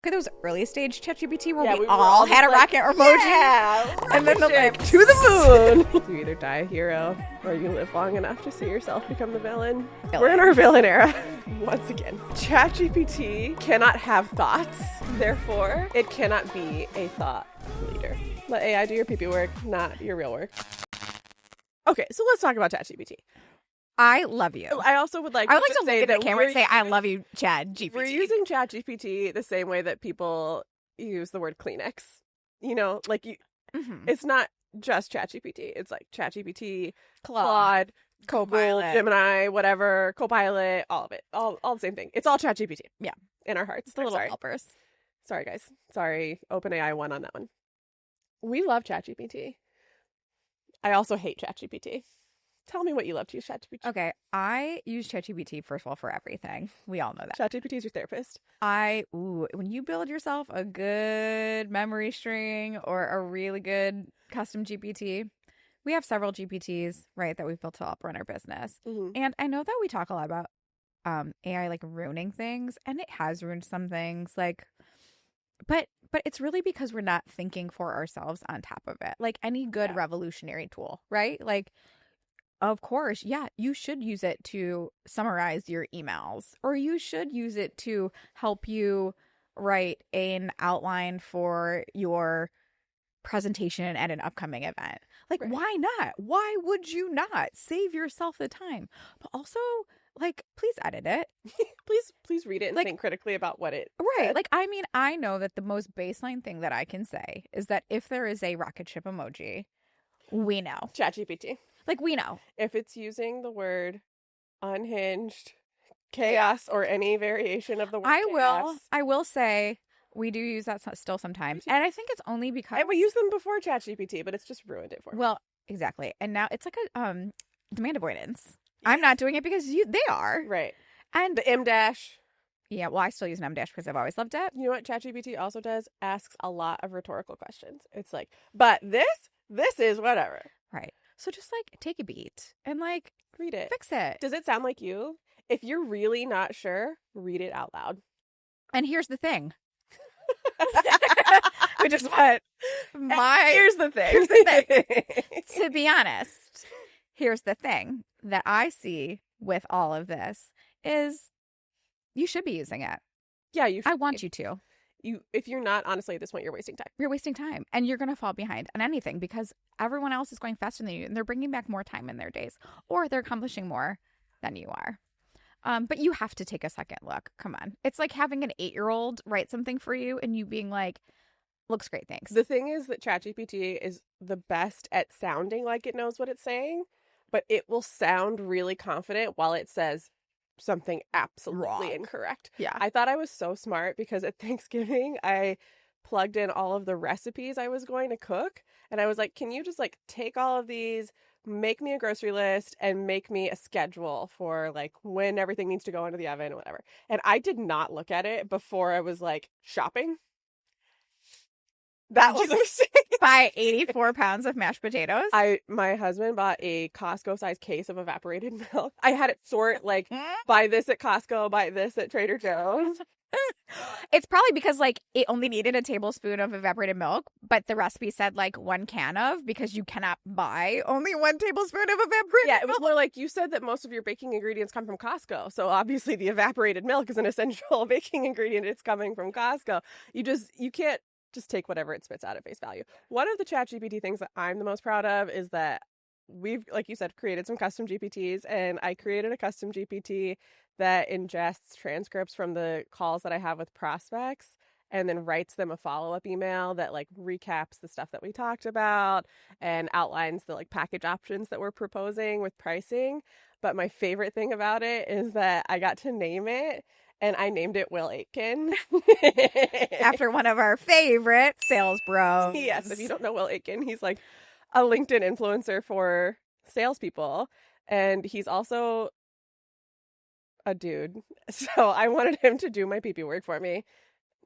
at those early stage ChatGPT where Yeah, we we were all all had a just like, rocket emoji. Yeah, And then the ship like to the moon. You either die a hero or you live long enough to see yourself become the villain. We're in our villain era. Once again, ChatGPT cannot have thoughts. Therefore, it cannot be a thought leader. Let AI do your pee-pee work, not your real work. Okay, so let's talk about ChatGPT. I love you. I also would like I would like to to say look at that the camera and say, I love you, ChatGPT. we're using ChatGPT the same way that people use the word Kleenex. You know, like it's not just ChatGPT. It's like ChatGPT, Claude, Google, Copilot. Gemini, whatever, Copilot, all of it. All the same thing. It's all ChatGPT. Yeah. In our hearts. The little Sorry. helpers. Sorry, guys. Sorry. OpenAI won on that one. We love ChatGPT. I also hate ChatGPT. Tell me what you love to use ChatGPT. Okay, I use ChatGPT, first of all, for everything. We all know that. ChatGPT is your therapist. When you build yourself a good memory string or a really good custom GPT, we have several GPTs, right, that we've built to help run our business. Mm-hmm. And I know that we talk a lot about AI like ruining things, and it has ruined some things, like, but it's really because we're not thinking for ourselves on top of it. Like any good revolutionary tool, right? Like, of course, yeah, you should use it to summarize your emails, or you should use it to help you write an outline for your presentation at an upcoming event. Like, why not? Why would you not? Save yourself the time. But also, like, please edit it. please read it and think critically about what it said. Like, I mean, I know that the most baseline thing that I can say is that if there is a rocket ship emoji, we know. ChatGPT. Like, we know. If it's using the word unhinged, chaos, or any variation of the word chaos. I will say we do use that still sometimes. And I think it's only because... And we used them before ChatGPT, but it's just ruined it for me. Well, exactly. And now it's like a demand avoidance. I'm not doing it because they are. Right. And the M-dash. Yeah, well, I still use an M-dash because I've always loved it. You know what ChatGPT also does? Asks a lot of rhetorical questions. It's like, but this is whatever. Right. So just like take a beat and like read it. Fix it. Does it sound like you? If you're really not sure, read it out loud. And here's the thing. Which is what Here's the thing. Here's the thing. To be honest, here's the thing that I see with all of this is you should be using it. Yeah, you should. I want you to. If you're not, honestly, at this point, you're wasting time. You're wasting time. And you're going to fall behind on anything because everyone else is going faster than you. And they're bringing back more time in their days. Or they're accomplishing more than you are. But you have to take a second look. Come on. It's like having an 8-year-old write something for you and you being like, looks great, thanks. The thing is that ChatGPT is the best at sounding like it knows what it's saying. But it will sound really confident while it says something absolutely incorrect. Yeah. I thought I was so smart because at Thanksgiving I plugged in all of the recipes I was going to cook and I was like, can you just like take all of these, make me a grocery list and make me a schedule for like when everything needs to go into the oven or whatever. And I did not look at it before I was like shopping. That was a mistake. Buy 84 pounds of mashed potatoes. My husband bought a Costco-sized case of evaporated milk. I had it sort like, buy this at Costco, buy this at Trader Joe's. It's probably because like it only needed a tablespoon of evaporated milk, but the recipe said like 1 can of because you cannot buy only 1 tablespoon of evaporated milk. Yeah, it was more like you said that most of your baking ingredients come from Costco. So obviously the evaporated milk is an essential baking ingredient. It's coming from Costco. You can't just take whatever it spits out at face value. One of the ChatGPT things that I'm the most proud of is that we've, like you said, created some custom GPTs, and I created a custom GPT that ingests transcripts from the calls that I have with prospects and then writes them a follow-up email that like recaps the stuff that we talked about and outlines the like package options that we're proposing with pricing. But my favorite thing about it is that I got to name it. And I named it Will Aitken. After one of our favorite sales bros. Yes, if you don't know Will Aitken, he's like a LinkedIn influencer for salespeople. And he's also a dude. So I wanted him to do my PP work for me.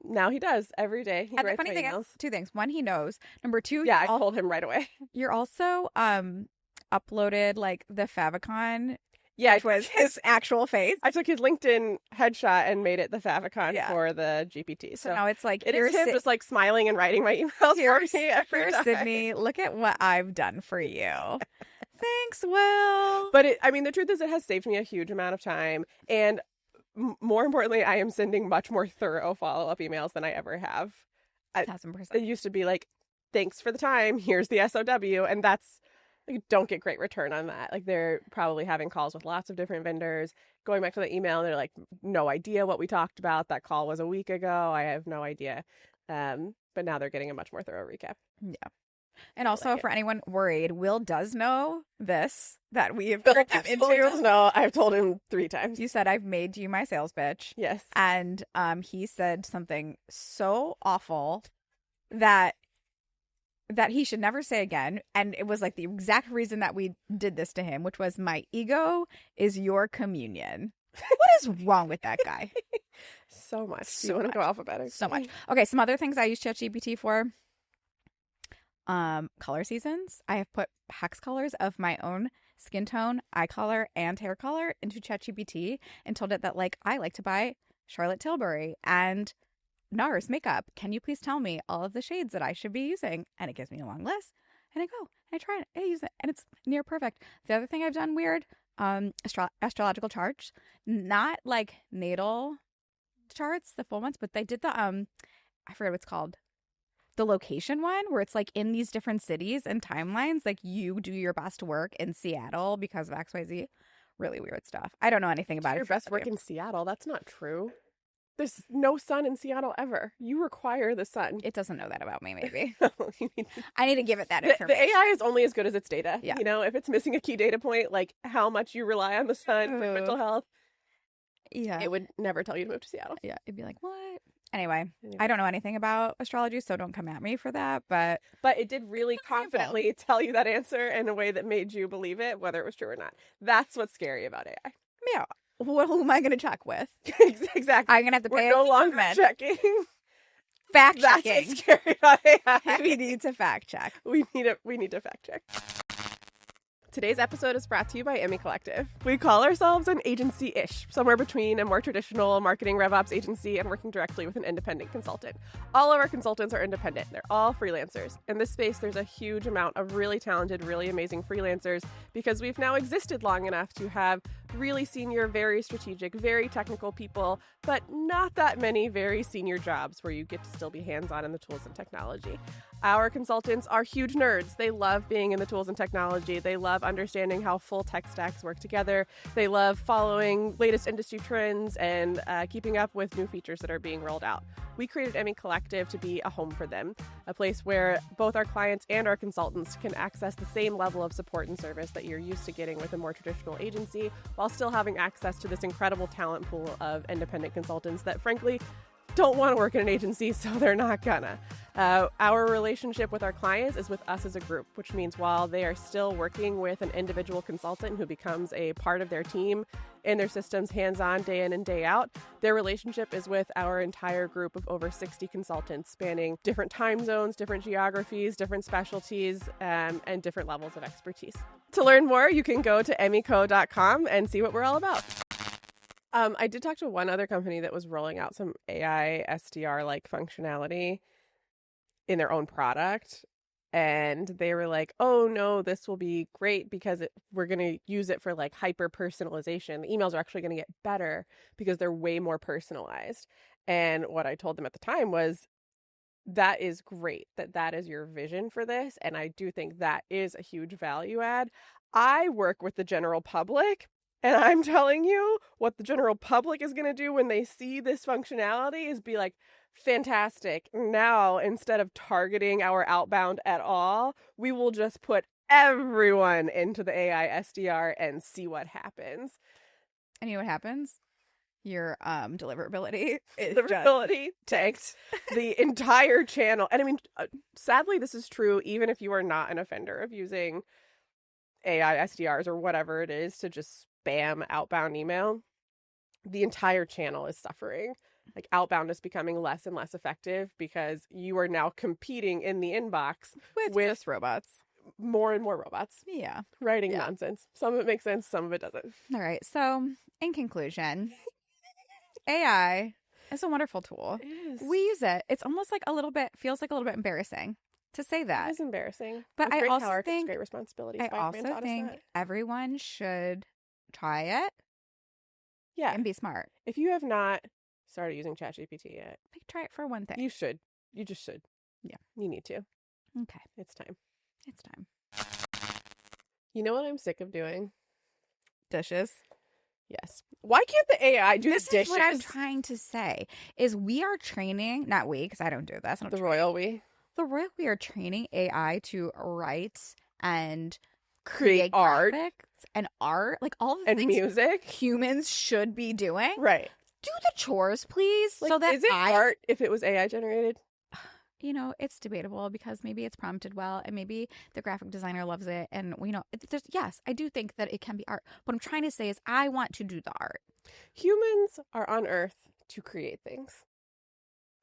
Now he does every day. He and writes the funny my thing emails. is, 2 things. 1, he knows. Number 2, yeah, I told him right away. You're also uploaded like the favicon Yeah, which was his actual face. I took his LinkedIn headshot and made it the favicon Yeah. for the GPT. So now it's like, it is him just like smiling and writing my emails for me every time. Sydney, look at what I've done for you. Thanks, Will. But the truth is it has saved me a huge amount of time. And more importantly, I am sending much more thorough follow-up emails than I ever have. 1,000%. It used to be like, thanks for the time. Here's the SOW. And that's, you don't get great return on that. Like, they're probably having calls with lots of different vendors, going back to the email, and they're like, no idea what we talked about. That call was a week ago. I have no idea. But now they're getting a much more thorough recap. Yeah. And also, for anyone worried, Will does know this, that we have turned him into. No, I've told him 3 times. You said, I've made you my sales bitch. Yes. And he said something so awful that he should never say again. And it was like the exact reason that we did this to him, which was, my ego is your communion. What is wrong with that guy? So much. Do you want to go alphabetical? So much. Okay, some other things I use ChatGPT for. Color seasons. I have put hex colors of my own skin tone, eye color, and hair color into ChatGPT and told it that, like, I like to buy Charlotte Tilbury and NARS makeup. Can you please tell me all of the shades that I should be using? And it gives me a long list. And I go and I try it. I use it, and it's near perfect. The other thing I've done weird, astrological charts, not like natal charts, the full ones, but they did the I forget what it's called. The location one, where it's like in these different cities and timelines, like you do your best work in Seattle because of XYZ. Really weird stuff. I don't know anything about it. Your best work in Seattle? That's not true. There's no sun in Seattle ever. You require the sun. It doesn't know that about me, maybe. You need I need to give it that information. The AI is only as good as its data. Yeah. You know, if it's missing a key data point, like how much you rely on the sun for mental health, it would never tell you to move to Seattle. Yeah, it'd be like, what? Anyway, I don't know anything about astrology, so don't come at me for that. But it did really confidently tell you that answer in a way that made you believe it, whether it was true or not. That's what's scary about AI. Yeah. Well, who am I going to check with? Exactly. I'm going to have to pay. We're no longer checking. Fact checking. That's what's scary about AI. We need to fact check. We need to fact check. Today's episode is brought to you by Emmy Collective. We call ourselves an agency-ish, somewhere between a more traditional marketing RevOps agency and working directly with an independent consultant. All of our consultants are independent. They're all freelancers. In this space, there's a huge amount of really talented, really amazing freelancers because we've now existed long enough to have really senior, very strategic, very technical people, but not that many very senior jobs where you get to still be hands-on in the tools and technology. Our consultants are huge nerds. They love being in the tools and technology. They love understanding how full tech stacks work together. They love following latest industry trends and keeping up with new features that are being rolled out. We created Emmy Collective to be a home for them, a place where both our clients and our consultants can access the same level of support and service that you're used to getting with a more traditional agency, while still having access to this incredible talent pool of independent consultants that, frankly, don't want to work in an agency, so they're not gonna. Our relationship with our clients is with us as a group, which means while they are still working with an individual consultant who becomes a part of their team in their systems, hands-on, day in and day out, their relationship is with our entire group of over 60 consultants spanning different time zones, different geographies, different specialties, and different levels of expertise. To learn more, you can go to emmyco.com and see what we're all about. I did talk to one other company that was rolling out some AI SDR-like functionality in their own product. And they were like, oh, no, this will be great because we're going to use it for like hyper personalization. The emails are actually going to get better because they're way more personalized. And what I told them at the time was, that is great that is your vision for this. And I do think that is a huge value add. I work with the general public. And I'm telling you, what the general public is going to do when they see this functionality is be like, fantastic. Now, instead of targeting our outbound at all, we will just put everyone into the AI SDR and see what happens. And you know what happens? Your deliverability takes the entire channel. And I mean, sadly, this is true even if you are not an offender of using AI SDRs or whatever it is to just spam outbound email. The entire channel is suffering. Like, outbound is becoming less and less effective because you are now competing in the inbox with robots. more and more robots Yeah. writing Yeah. nonsense. Some of it makes sense, some of it doesn't. All right. So, in conclusion, AI is a wonderful tool. It is. We use it. It's almost like feels like a little bit embarrassing to say that. It is embarrassing. But With I great also power comes think great responsibility. I Spider-Man also taught us think that. everyone should try it Yeah. and be smart. If you have not started using ChatGPT yet, Like, try it for one thing. you should. You just should. Yeah. You need to. Okay. It's time. It's time. You know what I'm sick of doing? Dishes. Yes. Why can't the AI do This the dishes? is what I'm trying to say is we are training, not we, because I don't do this. I don't The train. royal we. The royal we are training AI to write and Create art. graphics and art, like all the And things music. humans should be doing. Right. Do the chores, please, Like, so that is it art if it was AI generated? You know, it's debatable because maybe it's prompted well and maybe the graphic designer loves it. And, yes, I do think that it can be art. What I'm trying to say is I want to do the art. Humans are on Earth to create things.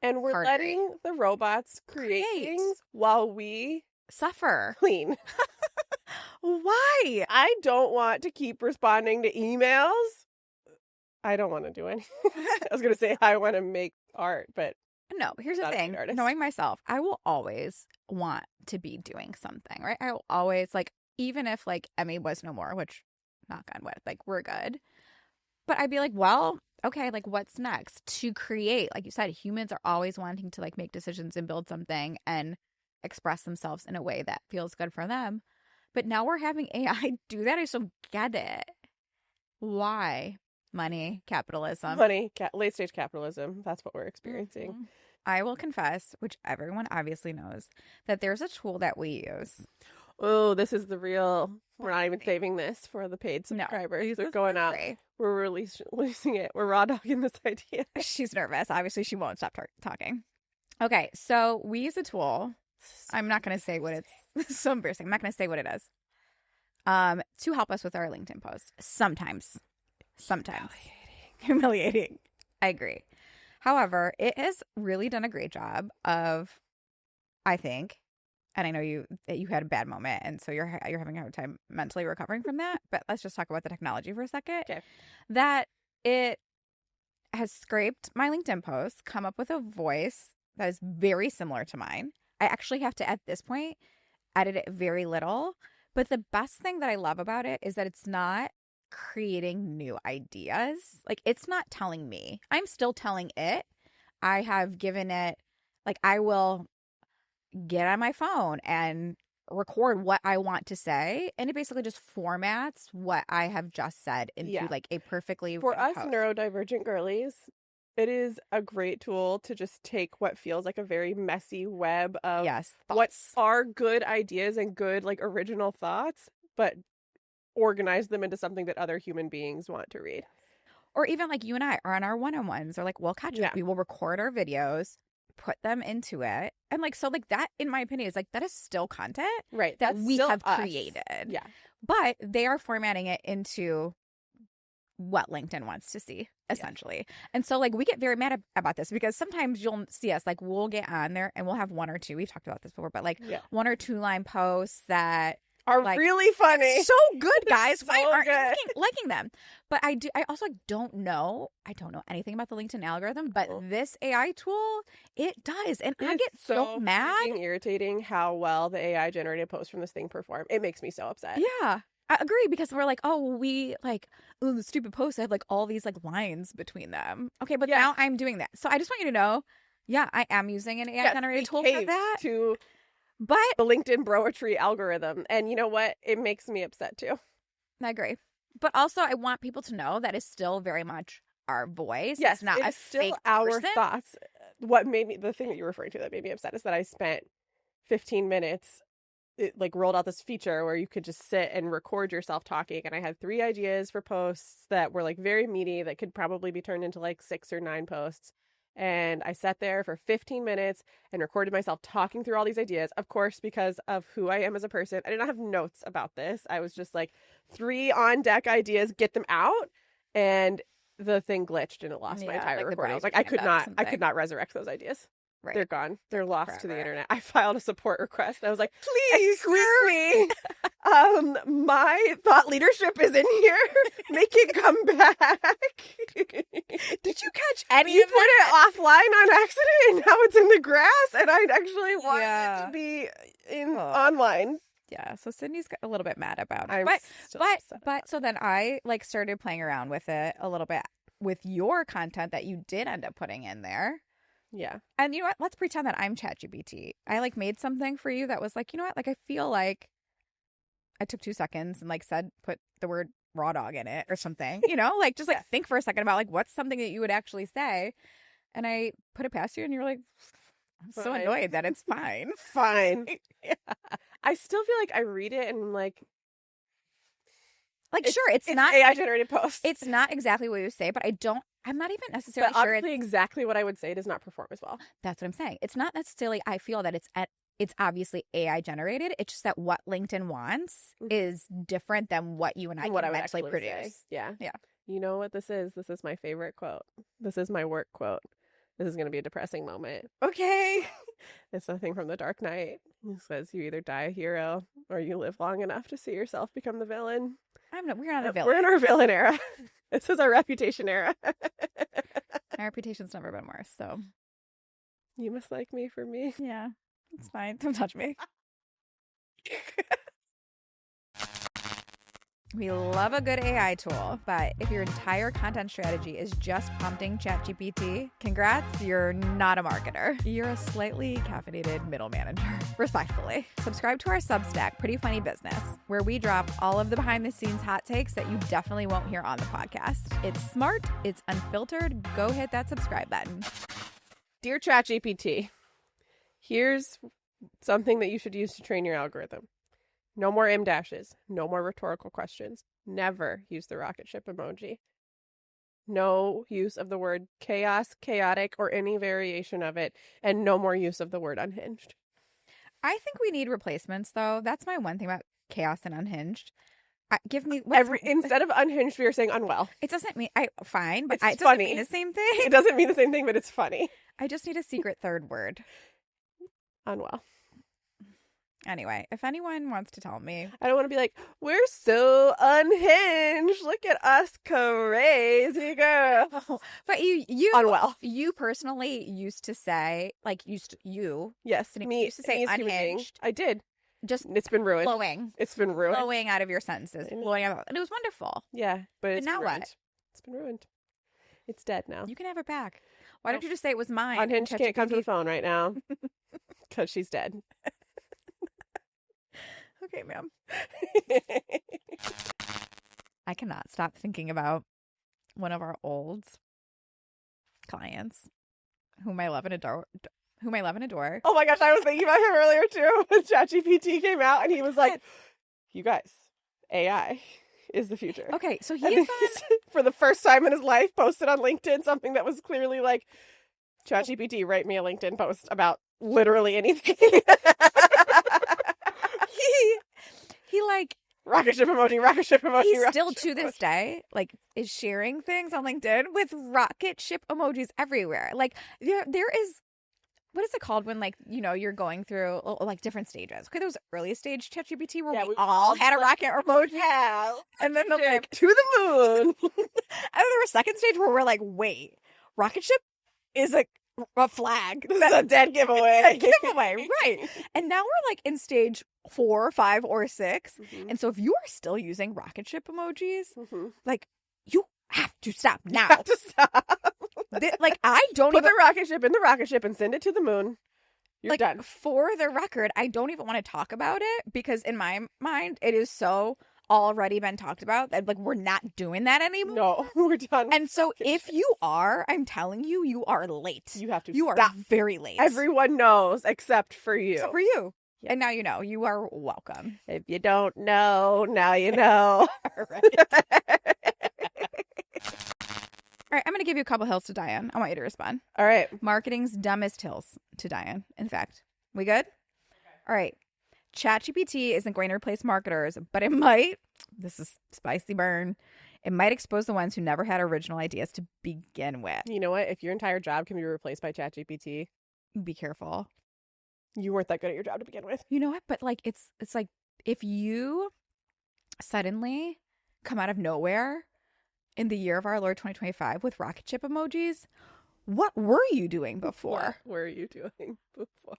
And we're letting the robots create things while we suffer. Clean. Why? I don't want to keep responding to emails. I don't want to do anything. I was going to say I want to make art, but no, here's the thing. Knowing myself, I will always want to be doing something, right? I will always, like, even if, like, Emmy was no more, which, knock on wood, like, we're good. But I'd be like, well, okay, like, what's next? To create, like you said, humans are always wanting to, like, make decisions and build something and express themselves in a way that feels good for them. But now we're having AI do that. I just don't get it. Why? Money, capitalism. Money, late stage capitalism. That's what we're experiencing. Mm-hmm. I will confess, which everyone obviously knows, that there's a tool that we use. Oh, this is the real. We're not even saving this for the paid subscribers. These are going out. We're releasing it. We're raw dogging this idea. She's nervous. Obviously, she won't stop talking. Okay, so we use a tool. I'm not going to say what it's so embarrassing. I'm not going to say what it is. To help us with our LinkedIn posts. Sometimes. Humiliating. I agree. However, it has really done a great job of, I think, and I know you had a bad moment, and so you're having a hard time mentally recovering from that. But let's just talk about the technology for a second. Okay. That it has scraped my LinkedIn posts, come up with a voice that is very similar to mine. I actually have to, at this point, edit it very little. But the best thing that I love about it is that it's not creating new ideas. Like, it's not telling me. I'm still telling it. I have given it, like, I will get on my phone and record what I want to say, and it basically just formats what I have just said into like a perfectly for us post. Neurodivergent girlies. It is a great tool to just take what feels like a very messy web of what are good ideas and good, like, original thoughts, but organize them into something that other human beings want to read. Or even like you and I are on our one-on-ones, or like we'll catch up. We will record our videos, put them into it. And like, so like that, in my opinion, is like, that is still content that we have created. Yeah. But they are formatting it into what LinkedIn wants to see, essentially. And so like we get very mad about this because sometimes you'll see us, like, we'll get on there and we'll have one or two, we've talked about this before, but like 1 or 2 line posts that are like, really funny. So good, guys. So Why aren't good. you liking them? But I also don't know anything about the LinkedIn algorithm, but this AI tool, it does. And I get so mad. It's irritating how well the AI generated posts from this thing perform. It makes me so upset. Yeah. I agree, because we're like, the stupid posts have like all these like lines between them. Okay, but now I'm doing that. So I just want you to know, I am using an AI generated tool for that. But the LinkedIn broetry algorithm. And you know what? It makes me upset too. I agree. But also I want people to know that is still very much our voice. Yes, it's not it's still fake our person. Thoughts. What made me, the thing that you're referring to that made me upset is that I spent 15 minutes, it like rolled out this feature where you could just sit and record yourself talking. And I had 3 ideas for posts that were like very meaty that could probably be turned into like 6 or 9 posts. And I sat there for 15 minutes and recorded myself talking through all these ideas. Of course, because of who I am as a person, I did not have notes about this. I was just like, 3 on deck ideas, get them out. And the thing glitched and it lost my entire recording. I was like, I could not resurrect those ideas. Right. They're gone. They're lost to the Forever. internet. I filed a support request. I was like, Please, excuse me. My thought leadership is in here. Make it come back. Did you catch any You of put it offline on accident, and now it's in the grass, and I actually want it to be online. Yeah, so Sydney's got a little bit mad about it. I'm But still upset about so then I like started playing around with it a little bit with your content that you did end up putting in there. Yeah. And you know what? Let's pretend that I'm ChatGPT. I like made something for you that was like, you know what? Like I feel like I took 2 seconds and like said put the word raw dog in it or something. You know, like just like think for a second about like what's something that you would actually say. And I put it past you and you're like, I'm so Fine. annoyed that it's fine. Fine. Yeah. I still feel like I read it and I'm like sure, it's not AI generated posts. It's not exactly what you say, but I'm not even necessarily but sure obviously exactly what I would say does not perform as well. That's what I'm saying. It's not necessarily I feel that it's obviously AI generated. It's just that what LinkedIn wants is different than what you and I can actually produce. Say. Yeah. Yeah. You know what this is? This is my favorite quote. This is my work quote. This is going to be a depressing moment. Okay. It's something from The Dark Knight. It says you either die a hero or you live long enough to see yourself become the villain. We're not a villain. We're in our villain era. This is our reputation era. My reputation's never been worse, so. You must like me for me. Yeah, it's fine. Don't touch me. We love a good AI tool, but if your entire content strategy is just prompting ChatGPT, congrats, you're not a marketer. You're a slightly caffeinated middle manager, respectfully. Subscribe to our Substack, Pretty Funny Business, where we drop all of the behind-the-scenes hot takes that you definitely won't hear on the podcast. It's smart, it's unfiltered. Go hit that subscribe button. Dear ChatGPT, here's something that you should use to train your algorithm. No more em dashes. No more rhetorical questions. Never use the rocket ship emoji. No use of the word chaos, chaotic, or any variation of it. And no more use of the word unhinged. I think we need replacements, though. That's my one thing about chaos and unhinged. Give me instead of unhinged, we are saying unwell. It doesn't mean fine, but it's it doesn't funny. mean the same thing. It doesn't mean the same thing, but it's funny. I just need a secret third word. Unwell. Anyway, if anyone wants to tell me. I don't want to be like, we're so unhinged. Look at us crazy girl. Oh, but you unwell. You personally used to say, like, Yes, me used to say unhinged. I did. Just it's been ruined. Flowing. It's been ruined. Flowing out of your sentences. Flowing out, and it was wonderful. Yeah, but now ruined. what? It's been ruined. It's dead now. You can have it back. Why don't you just say it was mine? Unhinged can't come to the phone right now because she's dead. Okay, ma'am. I cannot stop thinking about one of our old clients whom I love and adore. Oh my gosh, I was thinking about him earlier too. When ChatGPT came out and he was like, you guys, AI is the future. Okay, so he's for the first time in his life posted on LinkedIn something that was clearly like, ChatGPT, write me a LinkedIn post about literally anything. he like rocket ship emoji. He still to this day like is sharing things on LinkedIn with rocket ship emojis everywhere. Like there is, what is it called when like, you know, you're going through like different stages. Okay, there was early stage ChatGPT where we all had a rocket emoji. Yeah. And then like to the moon. And then there was second stage where we're like, wait, rocket ship is a flag. That's a dead giveaway. Right. And now we're like in stage 4, 5, or 6. Mm-hmm. And so if you are still using rocket ship emojis, mm-hmm. like you have to stop now. You have to stop. Like I don't put the rocket ship in the rocket ship and send it to the moon. You're like, done. For the record, I don't even want to talk about it because in my mind it is so already been talked about that like we're not doing that anymore. No, we're done. And so if you are, I'm telling you, you are late. You have to You stop. are very late. Everyone knows except for you. Except for you. Yeah. And now you know. You are welcome. If you don't know, now you know. All right. All right, I'm going to give you a couple hills to die on. I want you to respond. All right. Marketing's dumbest hills to die on, in fact. We good? Okay. All right. ChatGPT isn't going to replace marketers, but it might, this is spicy burn, it might expose the ones who never had original ideas to begin with. You know what? If your entire job can be replaced by ChatGPT, be careful. You weren't that good at your job to begin with. You know what? But like, it's like if you suddenly come out of nowhere in the year of our Lord 2025 with rocket ship emojis, what were you doing before? What were you doing before?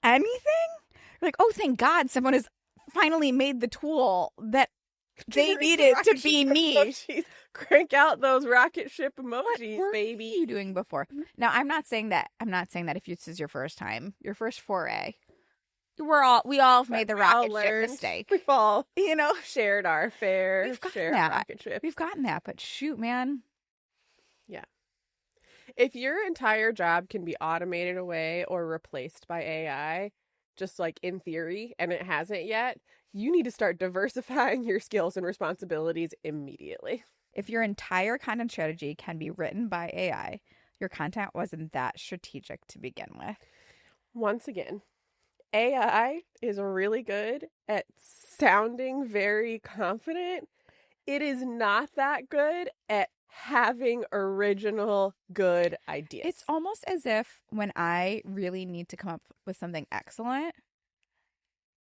Anything? Like, oh, thank God someone has finally made the tool that they needed to be me. Emojis. Crank out those rocket ship emojis, What baby. were you doing before? Now, I'm not saying that if this is your first time, your first foray, we all have made the rocket ship mistake. We've all, you know, shared our fair share of rocket ships. We've gotten that, but shoot, man. Yeah. If your entire job can be automated away or replaced by AI, just like in theory, and it hasn't yet, you need to start diversifying your skills and responsibilities immediately. If your entire content strategy can be written by AI, your content wasn't that strategic to begin with. Once again, AI is really good at sounding very confident. It is not that good at having original good ideas. It's almost as if when I really need to come up with something excellent,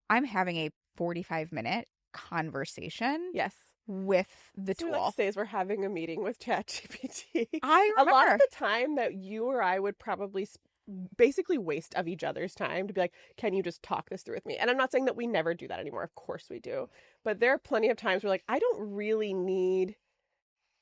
I'm having a 45-minute conversation. Yes. With the tool. Like to say is we're having a meeting with ChatGPT. I remember. A lot of the time that you or I would probably basically waste of each other's time to be like, can you just talk this through with me? And I'm not saying that we never do that anymore. Of course we do. But there are plenty of times where like, I don't really need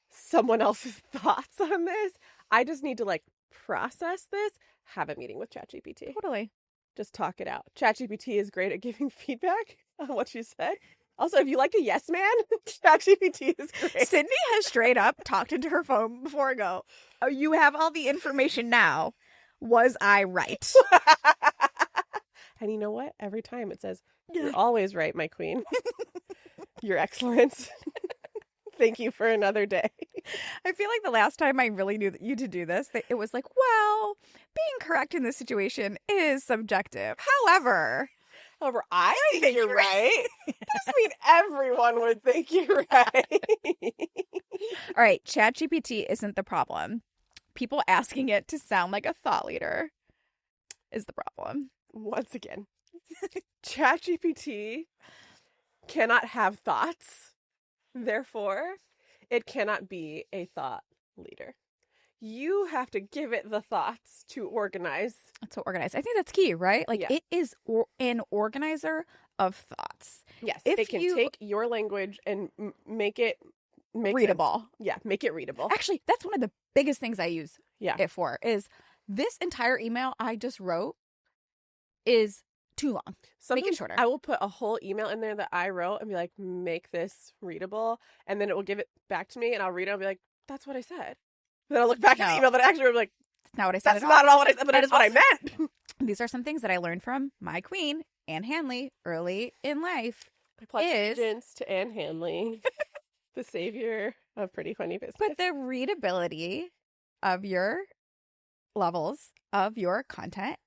someone else's thoughts on this. I just need to like process this, have a meeting with ChatGPT. Totally. Just talk it out. ChatGPT is great at giving feedback on what you said. Also, if you like a yes man, ChatGPT is great. Sydney has straight up talked into her phone before I go, oh, you have all the information now. Was I right? And you know what? Every time it says, you're always right, my queen. Your excellence. Thank you for another day. I feel like the last time I really knew you to do this, it was like, well, being correct in this situation is subjective. However, I think you're right. Doesn't mean everyone would think you're right. All right, ChatGPT isn't the problem. People asking it to sound like a thought leader is the problem. Once again, ChatGPT cannot have thoughts. Therefore, it cannot be a thought leader. You have to give it the thoughts to organize. To organize. I think that's key, right? Like, it is an organizer of thoughts. Yes, it can take your language and make it readable. Sense. Yeah, make it readable. Actually, that's one of the biggest things I use it for, is this entire email I just wrote is too long. Sometimes make it shorter. I will put a whole email in there that I wrote and be like, make this readable. And then it will give it back to me and I'll read it and be like, that's what I said. Then I'll look back at the email that I actually wrote and be like, that's not what I said. That's not at all what I said, but it is what I meant. These are some things that I learned from my queen, Anne Hanley, early in life. I pledge allegiance to Anne Hanley, the savior of pretty funny business. But the readability of your levels of your content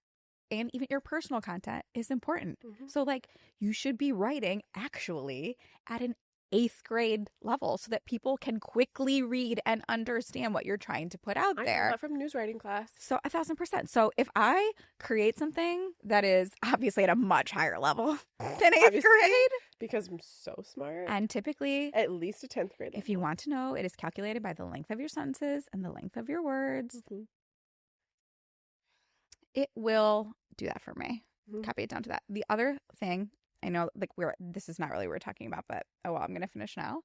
and even your personal content is important. Mm-hmm. So like you should be writing actually at an 8th grade level so that people can quickly read and understand what you're trying to put out there. I know that from news writing class. So 1,000%. So if I create something that is obviously at a much higher level than 8th grade. Because I'm so smart. And typically at least a 10th grade level. If you want to know, it is calculated by the length of your sentences and the length of your words. Mm-hmm. It will do that for me. Mm-hmm. Copy it down to that. The other thing, I know like this is not really what we're talking about, but oh well, I'm going to finish now,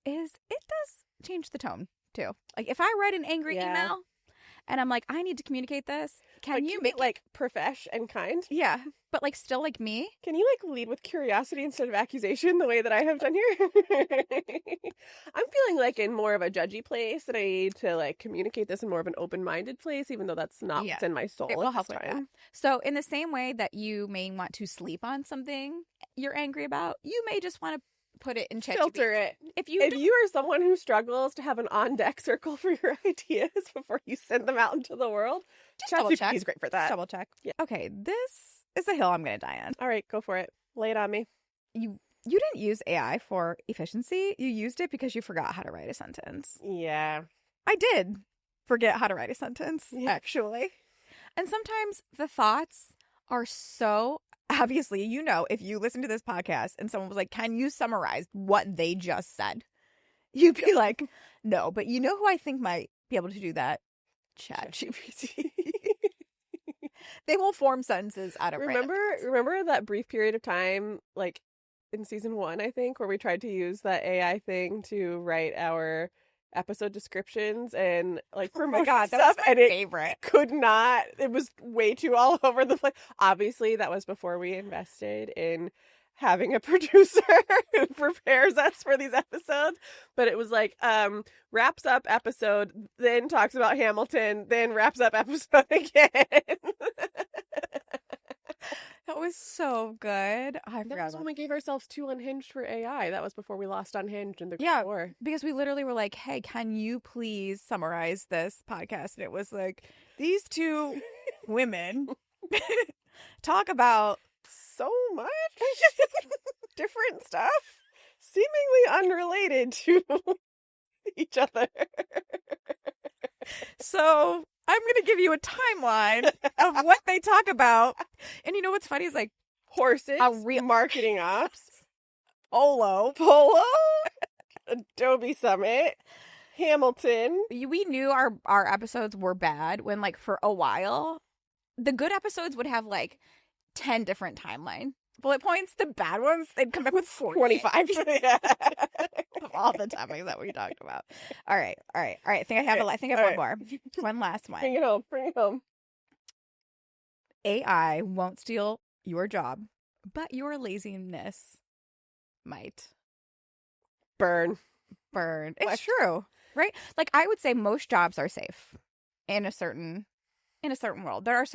is it does change the tone too. Like if I write an angry email and I'm like, I need to communicate this, can you make like profesh and kind? Yeah, but like still like me? Can you like lead with curiosity instead of accusation the way that I have done here? I'm feeling like in more of a judgy place that I need to like communicate this in more of an open-minded place, even though that's not what's in my soul. It will help with that. So in the same way that you may want to sleep on something you're angry about, you may just want to put it in ChatGPT. Filter it. If you are someone who struggles to have an on-deck circle for your ideas before you send them out into the world, ChatGPT is great for that. Just double check. Yeah. Okay, this is a hill I'm going to die on. All right, go for it. Lay it on me. You didn't use AI for efficiency. You used it because you forgot how to write a sentence. Yeah. I did forget how to write a sentence, actually. And sometimes the thoughts are so obviously, if you listen to this podcast and someone was like, can you summarize what they just said? You'd be like, no, but you know who I think might be able to do that? ChatGPT. They will form sentences out of Remember that brief period of time, like in season 1, I think, where we tried to use that AI thing to write our episode descriptions and like oh my god, that stuff, was my and favorite. It was way too all over the place. Obviously, that was before we invested in having a producer who prepares us for these episodes, but it was like wraps up episode, then talks about Hamilton, then wraps up episode again. That was so good. I That forgot was when we gave ourselves too unhinged for AI. That was before we lost Unhinged in the war. Because we literally were like, hey, can you please summarize this podcast? And it was like, these two women talk about so much different stuff, seemingly unrelated to each other. So I'm going to give you a timeline of what they talk about. And you know what's funny is like horses, marketing ops, Polo, Adobe Summit, Hamilton. We knew our episodes were bad when like for a while, the good episodes would have like 10 different timeline bullet points. The bad ones, they'd come back with 25 of all the topics that we talked about. All right. I think I have one more. One last one. Bring it home. AI won't steal your job, but your laziness might. Burn. It's true, right? Like I would say most jobs are safe in a certain world. There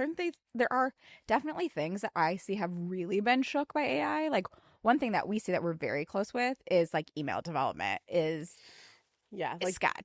are definitely things that I see have really been shook by AI. Like one thing that we see that we're very close with is like email development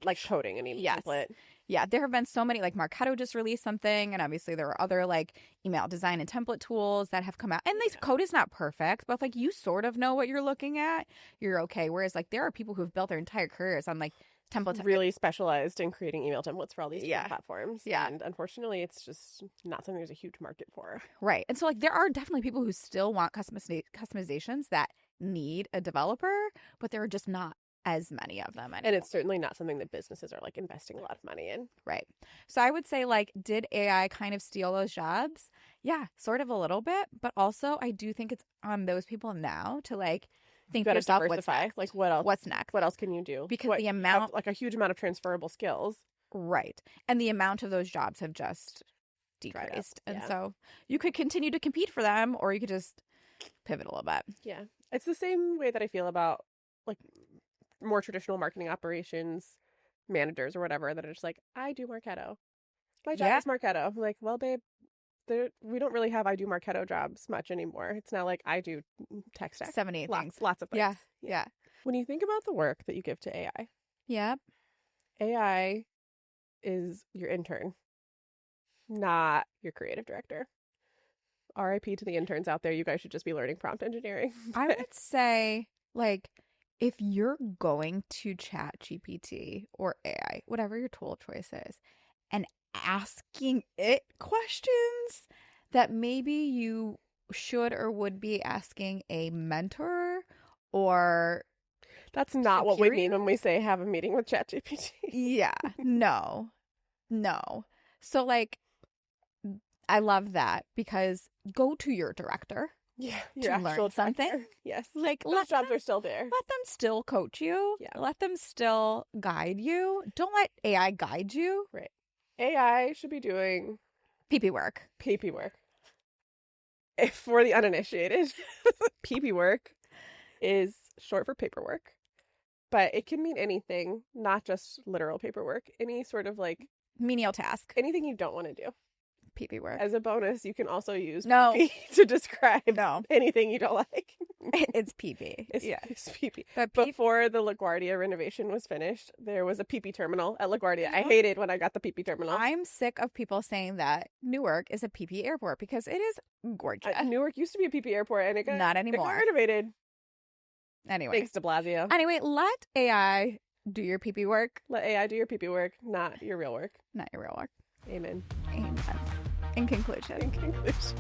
like coding an email template. Yeah, there have been so many, like Marketo just released something, and obviously there are other like email design and template tools that have come out. And code is not perfect, but like you sort of know what you're looking at, you're okay. Whereas like there are people who've built their entire careers on like templates, really specialized in creating email templates for all these platforms. Yeah, and unfortunately, it's just not something there's a huge market for. Right, and so like there are definitely people who still want customizations that need a developer, but there are just not as many of them anymore. And it's certainly not something that businesses are like investing a lot of money in. Right. So I would say like, did AI kind of steal those jobs? Yeah, sort of a little bit. But also I do think it's on those people now to like think to yourself, what's next? Like what else? What's next? What else can you do? Because the amount, like a huge amount of transferable skills. Right. And the amount of those jobs have just decreased. And so you could continue to compete for them, or you could just pivot a little bit. Yeah. It's the same way that I feel about like more traditional marketing operations managers or whatever that are just like, I do Marketo. My job is Marketo. I'm like, well, babe, we don't really have I do Marketo jobs much anymore. It's not like I do tech stack. 78 things. Lots of things. Yeah. When you think about the work that you give to AI, AI is your intern, not your creative director. RIP to the interns out there. You guys should just be learning prompt engineering. I would say, like, if you're going to ChatGPT or AI, whatever your tool of choice is, and asking it questions that maybe you should or would be asking a mentor or... That's not what we mean when we say have a meeting with ChatGPT. Yeah. No. So, like, I love that because go to your director. Yeah, to learn something. Yes, like those jobs are still there. Let them still coach you. Yeah, let them still guide you. Don't let AI guide you. Right. AI should be doing PP work. If for the uninitiated, PP work is short for paperwork, but it can mean anything, not just literal paperwork. Any sort of like menial task, anything you don't want to do. PP work. As a bonus, you can also use PP to describe anything you don't like. It's PP. It's PP. But before the LaGuardia renovation was finished, there was a PP terminal at LaGuardia. I hated when I got the PP terminal. I'm sick of people saying that Newark is a PP airport because it is gorgeous. Newark used to be a PP airport, and it got not anymore. It got renovated. Anyway, thanks de Blasio. Anyway, let AI do your PP work. Let AI do your PP work, not your real work. Not your real work. Amen. Amen. In conclusion. In conclusion.